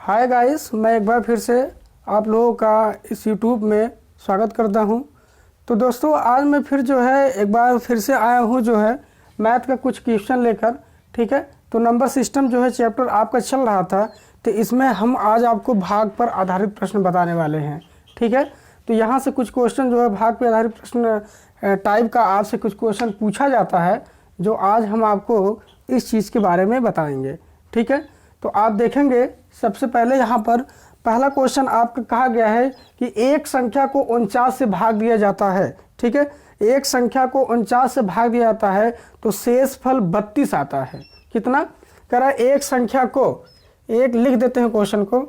Hi guys, मैं एक बार फिर से आप लोगों का इस यूट्यूब में स्वागत करता हूं। तो दोस्तों, आज मैं फिर जो है एक बार फिर से आया हूं जो है मैथ का कुछ क्वेश्चन लेकर। ठीक है, तो नंबर सिस्टम जो है चैप्टर आपका चल रहा था, तो इसमें हम आज आपको भाग पर आधारित प्रश्न बताने वाले हैं। ठीक है, तो यहाँ से कुछ क्वेश्चन जो है भाग पर आधारित प्रश्न टाइप का आपसे कुछ क्वेश्चन पूछा जाता है, जो आज हम आपको इस चीज़ के बारे में बताएंगे। ठीक है, तो आप देखेंगे सबसे पहले यहाँ पर पहला क्वेश्चन आपका कहा गया है कि एक संख्या को 49 से भाग दिया जाता है। ठीक है, एक संख्या को 49 से भाग दिया जाता है तो शेषफल 32 आता है। कितना कह रहा है? एक संख्या को, एक लिख देते हैं क्वेश्चन को,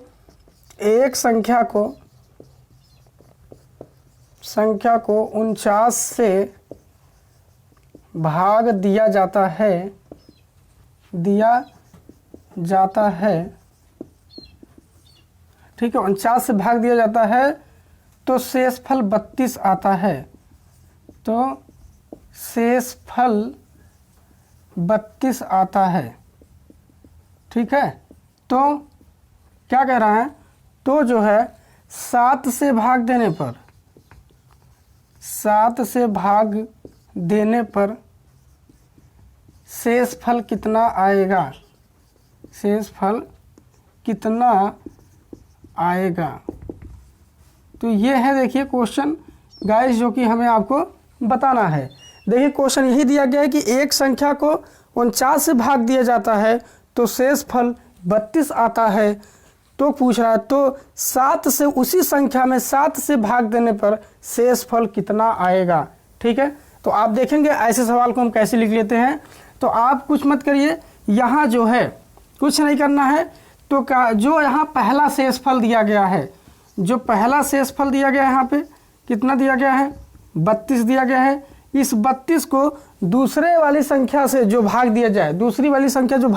एक संख्या को 49 से भाग दिया जाता है। ठीक है, 49 से भाग दिया जाता है तो शेषफल 32 आता है। तो शेषफल 32 आता है। ठीक है, तो क्या कह रहा है? तो जो है 7 से भाग देने पर शेषफल कितना आएगा? शेषफल कितना आएगा? तो ये है, देखिए क्वेश्चन गाइस, जो कि हमें आपको बताना है। देखिए क्वेश्चन यही दिया गया है कि एक संख्या को 49 से भाग दिया जाता है तो शेषफल 32 आता है। तो पूछ रहा है तो 7 से, उसी संख्या में 7 से भाग देने पर शेषफल कितना आएगा? ठीक है, तो आप देखेंगे ऐसे सवाल को हम कैसे लिख लेते हैं। तो आप कुछ मत करिए, यहाँ जो है कुछ नहीं करना है। तो जो यहाँ पहला शेषफल दिया गया है, जो पहला शेषफल दिया गया है यहाँ पे कितना दिया गया है? 32 दिया गया है। इस 32 को दूसरे वाली संख्या से जो भाग दिया जाए, दूसरी वाली संख्या जो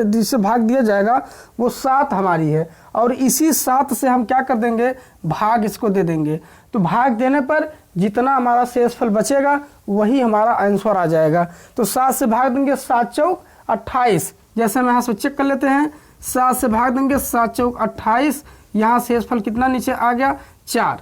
जिससे भाग दिया जाएगा वो 7 हमारी है, और इसी 7 से हम क्या कर देंगे? भाग इसको दे देंगे। तो भाग देने पर जितना हमारा शेषफल बचेगा वही हमारा आंसर आ जाएगा। तो 7 से भाग देंगे, 7 चौक 28। जैसे हम यहाँ से चेक कर लेते हैं, 7 से भाग देंगे, 7 चौक 28। यहाँ शेषफल कितना नीचे आ गया? 4।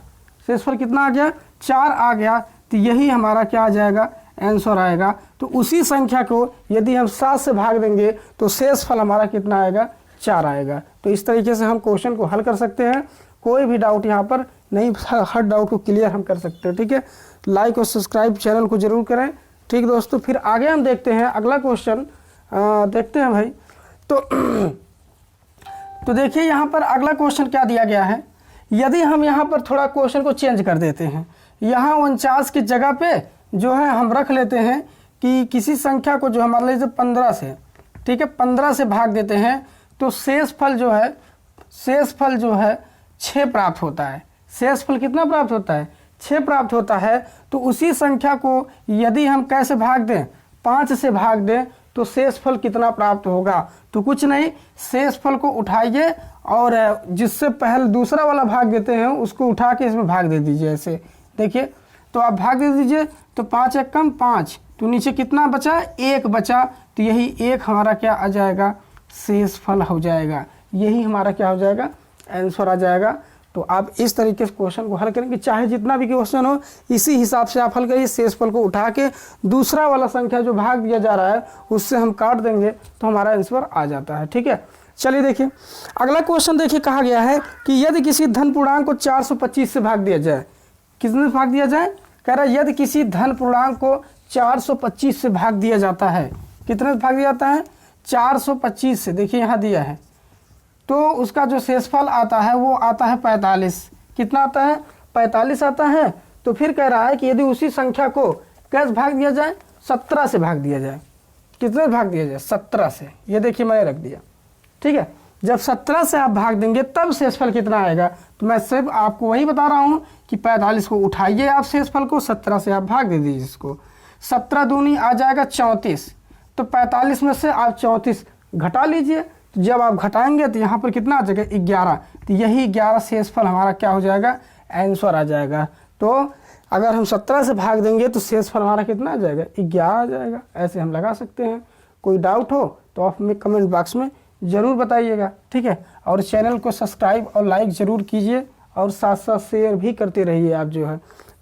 शेषफल कितना आ गया? 4 आ गया। तो यही हमारा क्या आ जाएगा? आंसर आएगा। तो उसी संख्या को यदि हम 7 से भाग देंगे तो शेषफल हमारा कितना आएगा? 4 आएगा। तो इस तरीके से हम क्वेश्चन को हल कर सकते हैं। कोई भी डाउट यहाँ पर नहीं, हर डाउट को क्लियर हम कर सकते हैं। ठीक है, लाइक और सब्सक्राइब चैनल को जरूर करें। ठीक दोस्तों, फिर आगे हम देखते हैं अगला क्वेश्चन। देखते हैं भाई। तो देखिए यहाँ पर अगला क्वेश्चन क्या दिया गया है। यदि हम यहाँ पर थोड़ा क्वेश्चन को चेंज कर देते हैं, यहाँ 49 की जगह पे जो है हम रख लेते हैं कि किसी संख्या को जो हमारे लिए 15 से, ठीक है, 15 से भाग देते हैं तो शेषफल जो है 6 प्राप्त होता है। शेषफल कितना प्राप्त होता है? 6 प्राप्त होता है। तो उसी संख्या को यदि हम कैसे भाग दें? 5 से भाग दें तो शेषफल कितना प्राप्त होगा? तो कुछ नहीं, शेषफल को उठाइए और जिससे पहले दूसरा वाला भाग देते हैं उसको उठा के इसमें भाग दे दीजिए। ऐसे देखिए, तो आप भाग दे दीजिए। तो 5 एक कम 5, तो नीचे कितना बचा? 1 बचा। तो यही 1 हमारा क्या आ जाएगा? शेषफल हो जाएगा। यही हमारा क्या हो जाएगा? आंसर आ जाएगा। तो आप इस तरीके से क्वेश्चन को हल करेंगे, चाहे जितना भी क्वेश्चन हो इसी हिसाब से आप हल करिए। शेषफल को उठा के दूसरा वाला संख्या जो भाग दिया जा रहा है उससे हम काट देंगे तो हमारा आंसर आ जाता है। ठीक है, चलिए देखिए अगला क्वेश्चन। देखिए कहा गया है कि यदि किसी धन पूर्णांक को 425 से भाग दिया जाए, कितने से भाग दिया जाए? कह रहा है यदि किसी धन पूर्णांक को 425 से भाग दिया जाता है। कितने से भाग दिया जाता है? 425 से। देखिए यहाँ दिया है, तो उसका जो शेषफल आता है वो आता है 45। कितना आता है? 45 आता है। तो फिर कह रहा है कि यदि उसी संख्या को कैसे भाग दिया जाए? 17 से भाग दिया जाए। कितने से भाग दिया जाए? 17 से। ये देखिए मैंने रख दिया। ठीक है, जब 17 से आप भाग देंगे तब शेषफल कितना आएगा? तो मैं सिर्फ आपको वही बता रहा हूँ कि 45 को उठाइए आप शेषफल को, 17 से आप भाग दे दीजिए इसको। 17 दूनी आ जाएगा 34। तो 45 में से आप 34 घटा लीजिए। जब आप घटाएंगे तो यहाँ पर कितना आ जाएगा? 11। तो यही 11 शेषफल हमारा क्या हो जाएगा? आंसर आ जाएगा। तो अगर हम 17 से भाग देंगे तो शेषफल हमारा कितना आ जाएगा? 11 आ जाएगा। ऐसे हम लगा सकते हैं। कोई डाउट हो तो आप हमें कमेंट बॉक्स में ज़रूर बताइएगा, ठीक है। और चैनल को सब्सक्राइब और लाइक ज़रूर कीजिए और साथ साथ शेयर भी करते रहिए आप जो है,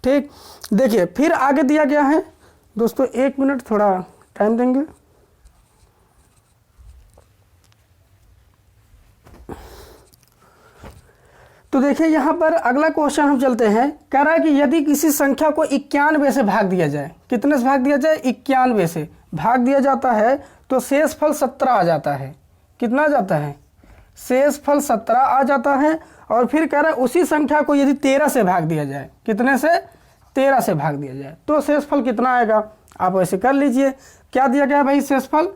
ठीक। देखिए फिर आगे दिया गया है दोस्तों, 1 मिनट थोड़ा टाइम देंगे। तो देखिए यहाँ पर अगला क्वेश्चन हम चलते हैं, कह रहा है कि यदि किसी संख्या को 91 से भाग दिया जाए, कितने से भाग दिया जाए, 91 से भाग दिया जाता है तो शेषफल 17 आ जाता है। कितना आ जाता है, शेषफल 17 आ जाता है। और फिर कह रहा है उसी संख्या को यदि 13 से भाग दिया जाए, कितने से, 13 से भाग दिया जाए तो शेषफल कितना आएगा। आप वैसे कर लीजिए, क्या दिया गया है भाई, शेषफल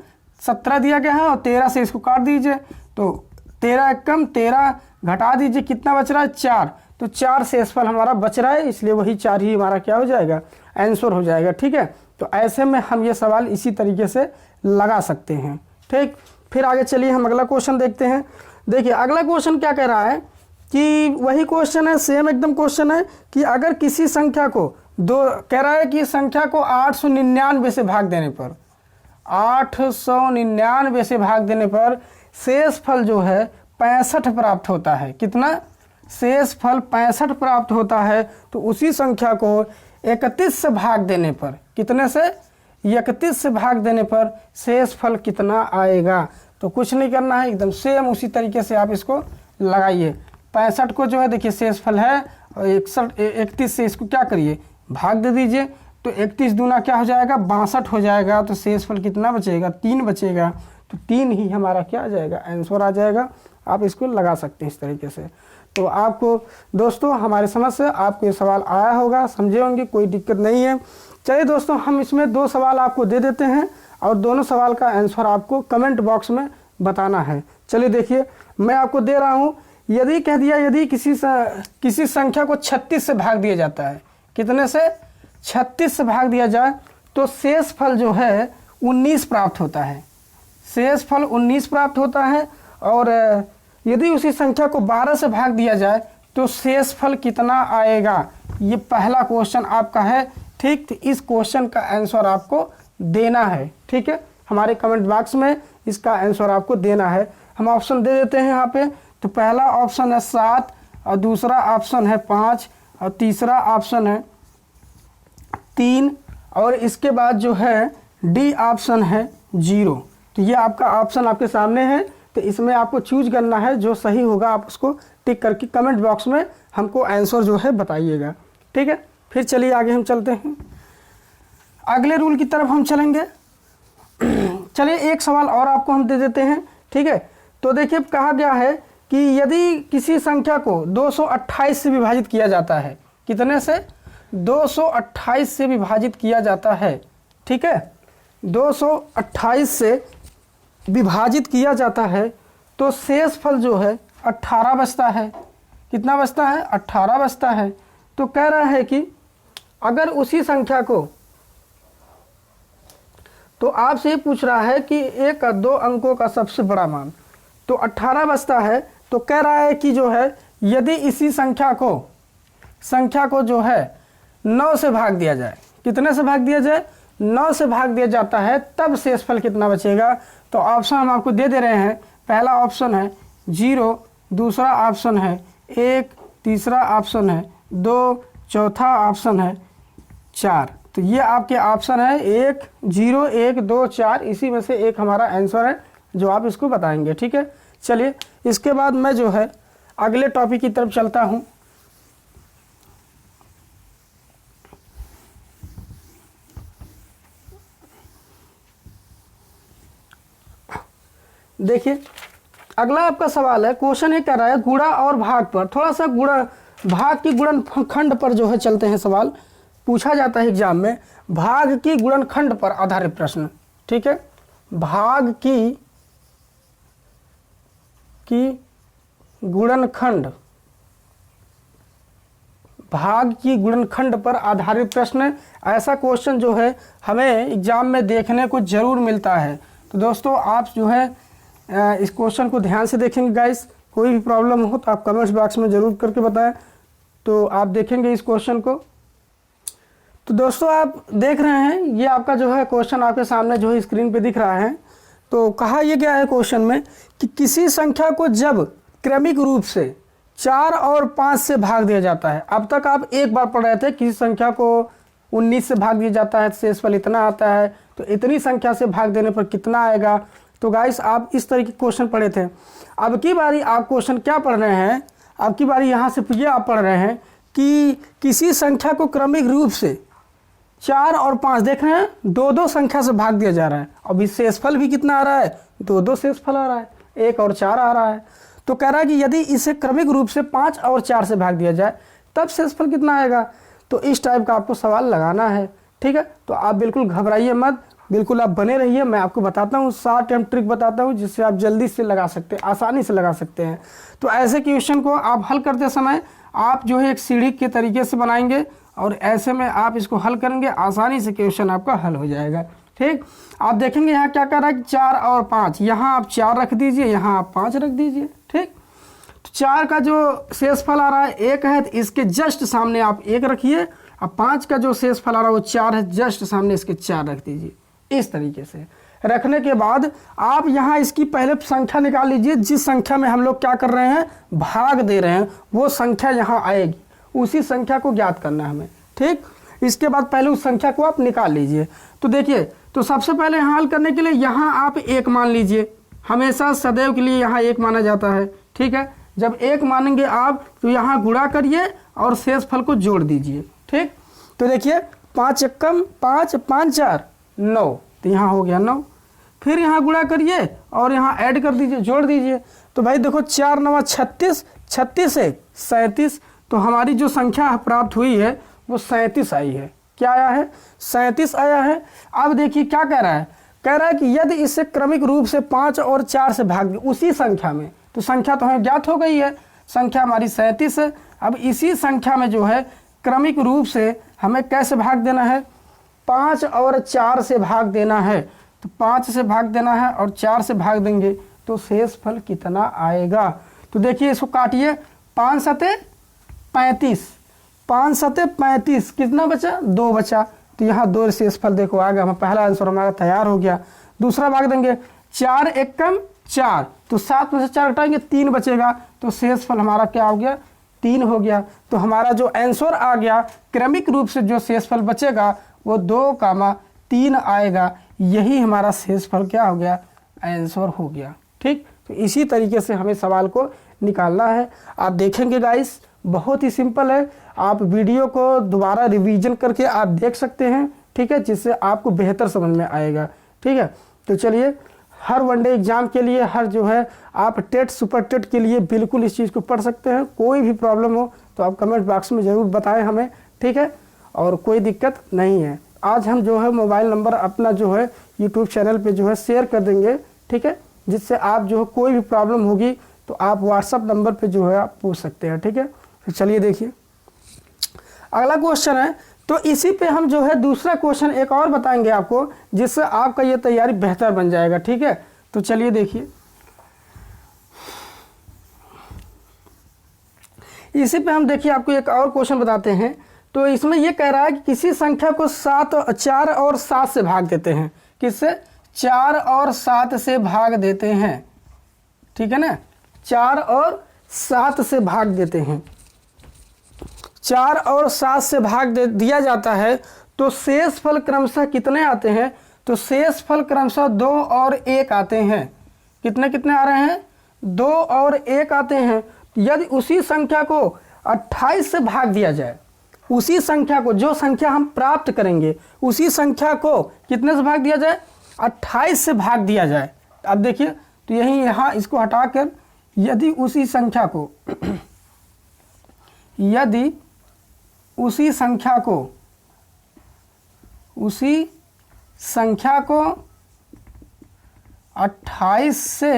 17 दिया गया है और 13 से इसको काट दीजिए, तो 13 कम 13 घटा दीजिए, कितना बच रहा है, 4। तो 4 शेषफल हमारा बच रहा है, इसलिए वही 4 ही हमारा क्या हो जाएगा, आंसर हो जाएगा, ठीक है। तो ऐसे में हम ये सवाल इसी तरीके से लगा सकते हैं, ठीक। फिर आगे चलिए हम अगला क्वेश्चन देखते हैं। देखिए अगला क्वेश्चन क्या कह रहा है कि वही क्वेश्चन है, सेम एकदम क्वेश्चन है कि अगर किसी संख्या को कह रहा है कि संख्या को 899 से भाग देने पर, 899 से भाग देने पर शेषफल जो है 65 प्राप्त होता है। कितना, शेषफल 65 प्राप्त होता है। तो उसी संख्या को 31 से भाग देने पर, कितने से, 31 से भाग देने पर शेषफल कितना आएगा। तो कुछ नहीं करना है, एकदम सेम उसी तरीके से आप इसको लगाइए। 65 को जो है देखिए शेषफल है और 31 से इसको क्या करिए, भाग दे दीजिए। तो 31 दूना क्या हो जाएगा, 62 हो जाएगा। तो शेषफल कितना बचेगा, 3 बचेगा। तो 3 ही हमारा क्या आ जाएगा, आंसर आ जाएगा। आप इसको लगा सकते हैं इस तरीके से। तो आपको दोस्तों हमारे समझ से आपको ये सवाल आया होगा, समझे होंगे, कोई दिक्कत नहीं है। चलिए दोस्तों हम इसमें 2 सवाल आपको दे देते हैं और दोनों सवाल का आंसर आपको कमेंट बॉक्स में बताना है। चलिए देखिए मैं आपको दे रहा हूँ, यदि कह दिया यदि किसी संख्या को 36 से भाग दिया जाता है, कितने से, 36 से भाग दिया जाए तो शेषफल जो है 19 प्राप्त होता है। शेषफल 19 प्राप्त होता है। और यदि उसी संख्या को 12 से भाग दिया जाए तो शेषफल कितना आएगा। ये पहला क्वेश्चन आपका है, ठीक। तो इस क्वेश्चन का आंसर आपको देना है, ठीक है। हमारे कमेंट बॉक्स में इसका आंसर आपको देना है। हम ऑप्शन दे देते हैं यहाँ पे। तो पहला ऑप्शन है 7 और दूसरा ऑप्शन है 5 और तीसरा ऑप्शन है 3 और इसके बाद जो है डी ऑप्शन है 0। तो ये आपका ऑप्शन आपके सामने है। तो इसमें आपको चूज करना है, जो सही होगा आप उसको टिक करके कमेंट बॉक्स में हमको आंसर जो है बताइएगा, ठीक है। फिर चलिए आगे हम चलते हैं, अगले रूल की तरफ हम चलेंगे। चलिए एक सवाल और आपको हम दे देते हैं, ठीक है। तो देखिए कहा गया है कि यदि किसी संख्या को 228 से विभाजित किया जाता है, कितने से, 228 से विभाजित किया जाता है, ठीक है। 228 से विभाजित किया जाता है तो शेषफल जो है 18 बचता है। कितना बचता है, 18 बचता है। तो कह रहा है कि अगर उसी संख्या को, तो आपसे ये पूछ रहा है कि 1 और 2 अंकों का सबसे बड़ा मान, तो 18 बचता है। तो कह रहा है कि जो है यदि इसी संख्या को जो है 9 से भाग दिया जाए, कितने से भाग दिया जाए, 9 से भाग दिया जाता है, तब शेषफल कितना बचेगा। तो ऑप्शन हम आपको दे रहे हैं। पहला ऑप्शन है 0, दूसरा ऑप्शन है 1, तीसरा ऑप्शन है 2, चौथा ऑप्शन है 4। तो ये आपके ऑप्शन है 1, 0, 1, 2, 4, इसी में से एक हमारा आंसर है जो आप इसको बताएंगे, ठीक है। चलिए इसके बाद मैं जो है अगले टॉपिक की तरफ चलता हूँ। देखिए अगला आपका सवाल है, क्वेश्चन ये कह रहा है गुणा और भाग पर, थोड़ा सा भाग की गुणनखंड पर जो है चलते हैं। सवाल पूछा जाता है एग्जाम में, भाग की गुणनखंड पर आधारित प्रश्न, ठीक है। भाग की गुणनखंड, भाग की गुणनखंड पर आधारित प्रश्न, ऐसा क्वेश्चन जो है हमें एग्जाम में देखने को जरूर मिलता है। तो दोस्तों आप जो है इस क्वेश्चन को ध्यान से देखेंगे गाइस। कोई भी प्रॉब्लम हो तो आप कमेंट्स बॉक्स में ज़रूर करके बताएं। तो आप देखेंगे इस क्वेश्चन को। तो दोस्तों आप देख रहे हैं ये आपका जो है क्वेश्चन आपके सामने जो है स्क्रीन पे दिख रहा है। तो तो कहा यह गया है क्वेश्चन में कि किसी संख्या को जब क्रमिक रूप से 4 और 5 से भाग दिया जाता है। अब तक आप एक बार पढ़ रहे थे किसी संख्या को 19 से भाग दिया जाता है, शेषफल इतना आता है, तो इतनी संख्या से भाग देने पर कितना आएगा। तो गाइस आप इस तरह के क्वेश्चन पढ़े थे। अब की बारी आप क्वेश्चन क्या पढ़ रहे हैं, अब की बारी यहाँ से ये आप पढ़ रहे हैं कि किसी संख्या को क्रमिक रूप से 4 और 5 देख रहे हैं, 2-2 संख्या से भाग दिया जा रहा है। अभी शेषफल भी कितना आ रहा है, 2-2 शेषफल आ रहा है, 1 और 4 आ रहा है। तो कह रहा है कि यदि इसे क्रमिक रूप से 5 और 4 से भाग दिया जाए तब शेषफल कितना आएगा। तो इस टाइप का आपको सवाल लगाना है, ठीक है। तो आप बिल्कुल घबराइए मत, बिल्कुल आप बने रहिए। मैं आपको बताता हूँ, शॉर्ट एंड ट्रिक बताता हूँ जिससे आप जल्दी से लगा सकते हैं, आसानी से लगा सकते हैं। तो ऐसे क्वेश्चन को आप हल करते समय आप जो है एक सीढ़ी के तरीके से बनाएंगे और ऐसे में आप इसको हल करेंगे, आसानी से क्वेश्चन आपका हल हो जाएगा, ठीक। आप देखेंगे यहाँ क्या कर रहा है, 4 और 5, यहाँ आप 4 रख दीजिए, यहाँ आप 5 रख दीजिए, ठीक। तो 4 का जो शेषफल आ रहा है 1 है, तो इसके जस्ट सामने आप 1 रखिए। अब 5 का जो शेषफल आ रहा है वो 4 है, जस्ट सामने इसके 4 रख दीजिए। इस तरीके से रखने के बाद आप यहाँ इसकी पहले संख्या निकाल लीजिए। जिस संख्या में हम लोग क्या कर रहे हैं, भाग दे रहे हैं, वो संख्या यहाँ आएगी, उसी संख्या को ज्ञात करना है हमें, ठीक। इसके बाद पहले उस संख्या को आप निकाल लीजिए। तो देखिए, तो सबसे पहले यहाँ हल करने के लिए यहाँ आप 1 मान लीजिए। हमेशा सदैव के लिए यहाँ 1 माना जाता है, ठीक है। जब 1 मानेंगे आप तो यहाँ गुणा करिए और शेषफल को जोड़ दीजिए, ठीक। तो देखिए 5 एकम 5, 5 4 9, तो यहाँ हो गया 9। फिर यहाँ गुणा करिए और यहाँ ऐड कर दीजिए, जोड़ दीजिए। तो भाई देखो 4 9 36, 36 1 37। तो हमारी जो संख्या प्राप्त हुई है वो 37 आई है। क्या आया है, 37 आया है। अब देखिए क्या कह रहा है, कह रहा है कि यदि इसे क्रमिक रूप से 5 और 4 से भाग दे उसी संख्या में, तो संख्या तो हमें ज्ञात हो गई है, संख्या हमारी 37 है। अब इसी संख्या में जो है क्रमिक रूप से हमें कैसे भाग देना है, 5 और 4 से भाग देना है। तो 5 से भाग देना है और 4 से भाग देंगे तो शेषफल कितना आएगा। तो देखिए इसको काटिए, 5 सते 35, 5 सते 35, कितना बचा, 2 बचा। तो यहाँ 2 शेषफल देखो आ गया, हमारा पहला आंसर हमारा तैयार हो गया। दूसरा भाग देंगे, 4 एकम 4, तो 7 में से 4 घटाएंगे 3 बचेगा, तो शेषफल हमारा क्या हो गया, 3 हो गया। तो हमारा जो आंसर आ गया क्रमिक रूप से जो शेषफल बचेगा वो 2,3 आएगा। यही हमारा शेषफल क्या हो गया, आंसर हो गया, ठीक। तो इसी तरीके से हमें सवाल को निकालना है। आप देखेंगे गाइस बहुत ही सिंपल है। आप वीडियो को दोबारा रिवीजन करके आप देख सकते हैं, ठीक है, जिससे आपको बेहतर समझ में आएगा, ठीक है। तो चलिए, हर वनडे एग्जाम के लिए, हर जो है आप टेट सुपर टेट के लिए बिल्कुल इस चीज़ को पढ़ सकते हैं। कोई भी प्रॉब्लम हो तो आप कमेंट बॉक्स में ज़रूर बताएं हमें, ठीक है। और कोई दिक्कत नहीं है। आज हम जो है मोबाइल नंबर अपना जो है यूट्यूब चैनल पे जो है शेयर कर देंगे, ठीक है, जिससे आप जो है कोई भी प्रॉब्लम होगी तो आप व्हाट्सअप नंबर पे जो है आप पूछ सकते हैं, ठीक है। तो चलिए देखिए अगला क्वेश्चन है। तो इसी पे हम जो है दूसरा क्वेश्चन एक और बताएंगे आपको, जिससे आपका ये तैयारी बेहतर बन जाएगा, ठीक है। तो चलिए देखिए, इसी पे हम देखिए आपको एक और क्वेश्चन बताते हैं। तो इसमें ये कह रहा है कि किसी संख्या को 4 और 7 से भाग देते हैं। किससे, 4 और 7 से भाग देते हैं, ठीक है ना। 4 और 7 से भाग देते हैं, 4 और 7 से भाग दे दिया जाता है तो शेषफल क्रमशः कितने आते हैं। तो शेषफल क्रमशः 2 और 1 आते हैं। कितने कितने आ रहे हैं, 2 और 1 आते हैं। यदि उसी संख्या को 28 से भाग दिया जाए, उसी संख्या को, जो संख्या हम प्राप्त करेंगे उसी संख्या को कितने से भाग दिया जाए, 28 से भाग दिया जाए। अब देखिए, तो यही यहाँ इसको हटाकर यदि उसी संख्या को यदि उसी संख्या को 28 से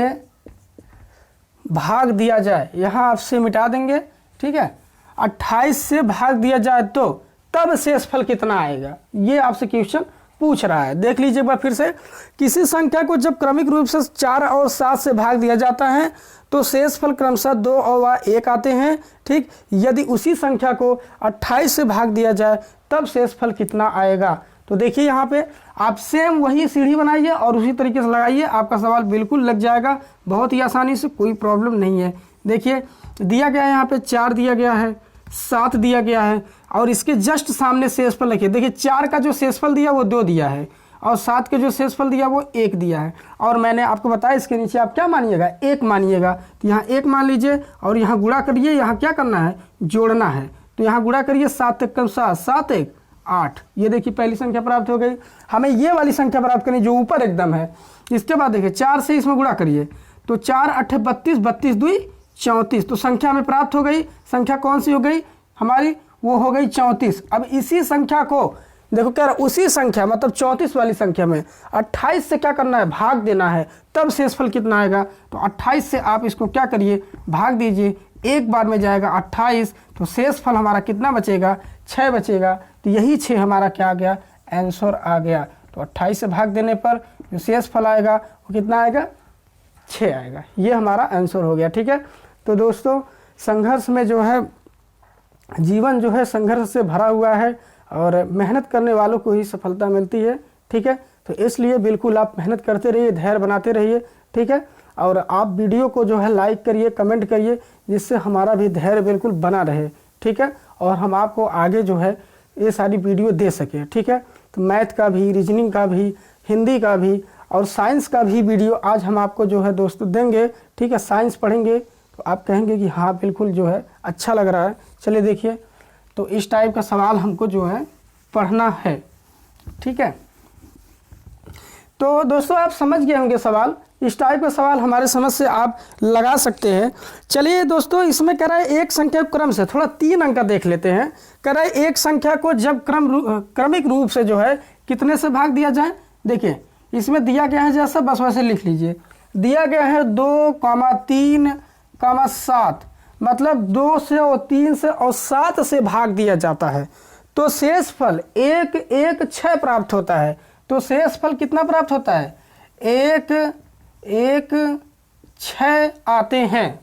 भाग दिया जाए, यहाँ आपसे मिटा देंगे, ठीक है। 28 से भाग दिया जाए तो तब शेषफल कितना आएगा, ये आपसे क्वेश्चन पूछ रहा है। देख लीजिए एक बार फिर से, किसी संख्या को जब क्रमिक रूप से 4 और 7 से भाग दिया जाता है तो शेषफल क्रमशः 2 और 1 आते हैं, ठीक। यदि उसी संख्या को 28 से भाग दिया जाए तब शेषफल कितना आएगा। तो देखिए यहाँ पे आप सेम वही सीढ़ी बनाइए और उसी तरीके से लगाइए, आपका सवाल बिल्कुल लग जाएगा बहुत ही आसानी से, कोई प्रॉब्लम नहीं है। देखिए दिया गया है यहाँ पे 4 दिया गया है, 7 दिया गया है और इसके जस्ट सामने शेषफल लिखिए। देखिए 4 का जो शेषफल दिया वो 2 दिया है और 7 के जो शेषफल दिया वो 1 दिया है। और मैंने आपको बताया इसके नीचे आप क्या मानिएगा, 1 मानिएगा। तो यहाँ 1 मान लीजिए और यहाँ गुणा करिए, यहाँ क्या करना है, जोड़ना है। तो यहाँ गुणा करिए, 7 × 7, 7 × 1 8। ये देखिए पहली संख्या प्राप्त हो गई। हमें ये वाली संख्या प्राप्त करनी जो ऊपर एकदम है। इसके बाद देखिए 4 से इसमें गुणा करिए, तो 4 × 8 = 32, 32 × 2 = 34। तो संख्या हमें प्राप्त हो गई। संख्या कौन सी हो गई हमारी, वो हो गई 34। अब इसी संख्या को देखो कह रहा उसी संख्या मतलब 34 वाली संख्या में 28 से क्या करना है, भाग देना है, तब शेषफल कितना आएगा। तो 28 से आप इसको क्या करिए, भाग दीजिए, एक बार में जाएगा 28। तो शेषफल हमारा कितना बचेगा, 6 बचेगा। तो यही 6 हमारा क्या आ गया, आंसर आ गया। तो 28 से भाग देने पर जो शेषफल आएगा वो कितना आएगा, 6 आएगा। ये हमारा आंसर हो गया। ठीक है, तो दोस्तों संघर्ष में जो है, जीवन जो है संघर्ष से भरा हुआ है और मेहनत करने वालों को ही सफलता मिलती है। ठीक है, तो इसलिए बिल्कुल आप मेहनत करते रहिए, धैर्य बनाते रहिए। ठीक है, और आप वीडियो को जो है लाइक करिए, कमेंट करिए, जिससे हमारा भी धैर्य बिल्कुल बना रहे। ठीक है, और हम आपको आगे जो है ये सारी वीडियो दे सकें। ठीक है, तो मैथ का भी, रीजनिंग का भी, हिंदी का भी और साइंस का भी वीडियो आज हम आपको जो है दोस्तों देंगे। ठीक है, साइंस पढ़ेंगे तो आप कहेंगे कि हाँ बिल्कुल जो है अच्छा लग रहा है। चलिए देखिए, तो इस टाइप का सवाल हमको जो है पढ़ना है। ठीक है, तो दोस्तों आप समझ गए होंगे सवाल। इस टाइप का सवाल हमारे समझ से आप लगा सकते हैं। चलिए दोस्तों, इसमें कह रहा है एक संख्या क्रम से, थोड़ा 3 अंक का देख लेते हैं। कह रहा है एक संख्या को जब क्रमिक रूप से जो है कितने से भाग दिया जाए। देखिए इसमें दिया गया है जैसा, बस वैसे लिख लीजिए। दिया गया है 2, 3, 7, मतलब 2 से और 3 से और 7 से भाग दिया जाता है। तो शेषफल 1, 1, 6 प्राप्त होता है। तो शेषफल कितना प्राप्त होता है, 1, 1, 6 आते हैं।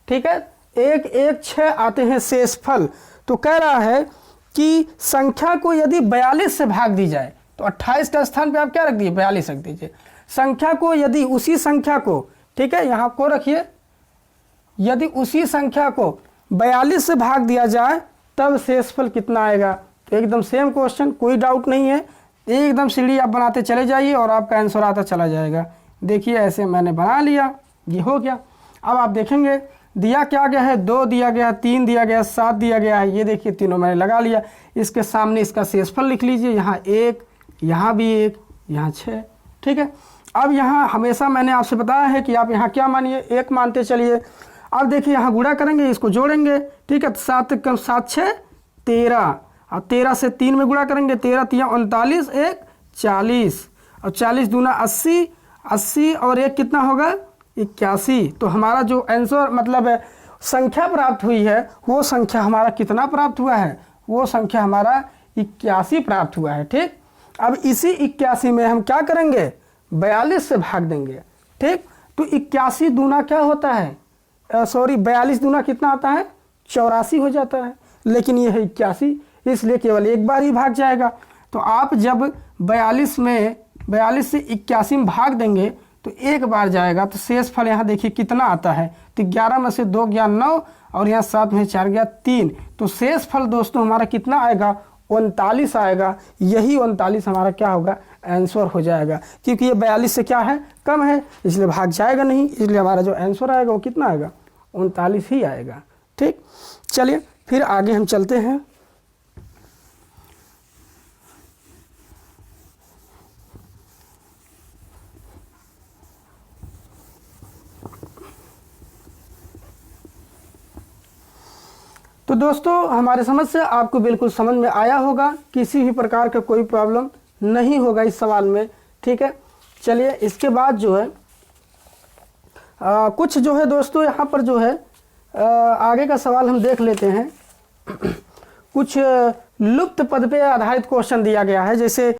ठीक है, 1, 1, 6 आते हैं शेषफल। तो कह रहा है कि संख्या को यदि 42 से भाग दी जाए, तो 28 का स्थान पे आप क्या रख दिए, 42 रख दीजिए। संख्या को यदि उसी संख्या को, ठीक है यहाँ को रखिए, यदि उसी संख्या को 42 से भाग दिया जाए तब शेषफल कितना आएगा। तो एकदम सेम क्वेश्चन, कोई डाउट नहीं है, एकदम सीढ़ी आप बनाते चले जाइए और आपका आंसर आता चला जाएगा। देखिए ऐसे मैंने बना लिया, ये हो गया। अब आप देखेंगे दिया क्या गया है, 2 दिया गया, 3 दिया गया, 7 दिया गया है। ये देखिए तीनों मैंने लगा लिया। इसके सामने इसका शेषफल लिख लीजिए, यहाँ 1, यहाँ भी 1, यहाँ 6। ठीक है, अब यहाँ हमेशा मैंने आपसे बताया है कि आप यहाँ क्या मानिए, 1 मानते चलिए। अब देखिए यहाँ गुणा करेंगे, इसको जोड़ेंगे। ठीक है, 7 × 7 = 6, 13। अब 13 से 3 में गुणा करेंगे, 13 × 3 = 39, 1 40। और 40 दूना 80, 80 और 1 कितना होगा, 81। तो हमारा जो आंसर मतलब संख्या प्राप्त हुई है वो संख्या हमारा कितना प्राप्त हुआ है, वो संख्या हमारा 81 प्राप्त हुआ है। ठीक, अब इसी 81 में हम क्या करेंगे, 42 से भाग देंगे। ठीक, तो 81 दूना क्या होता है, 42 दूना कितना आता है, 84 हो जाता है। लेकिन ये है 81, इसलिए केवल एक बार ही भाग जाएगा। तो आप जब 42 से 81 में भाग देंगे तो एक बार जाएगा। तो शेषफल यहाँ देखिए कितना आता है, तो 11 में से 2 गया 9 और यहाँ 7 में 4 गया 3। तो शेषफल दोस्तों हमारा कितना आएगा, 39 आएगा। यही 39 हमारा क्या होगा, आंसर हो जाएगा। क्योंकि ये 42 से क्या है, कम है, इसलिए भाग जाएगा नहीं। इसलिए हमारा जो आंसर आएगा वो कितना आएगा, 39 ही आएगा। ठीक, चलिए फिर आगे हम चलते हैं। तो दोस्तों हमारे समझ से आपको बिल्कुल समझ में आया होगा, किसी भी प्रकार का कोई प्रॉब्लम नहीं होगा इस सवाल में। ठीक है, चलिए इसके बाद जो है कुछ जो है दोस्तों यहाँ पर जो है आगे का सवाल हम देख लेते हैं। कुछ लुप्त पद पे आधारित क्वेश्चन दिया गया है, जैसे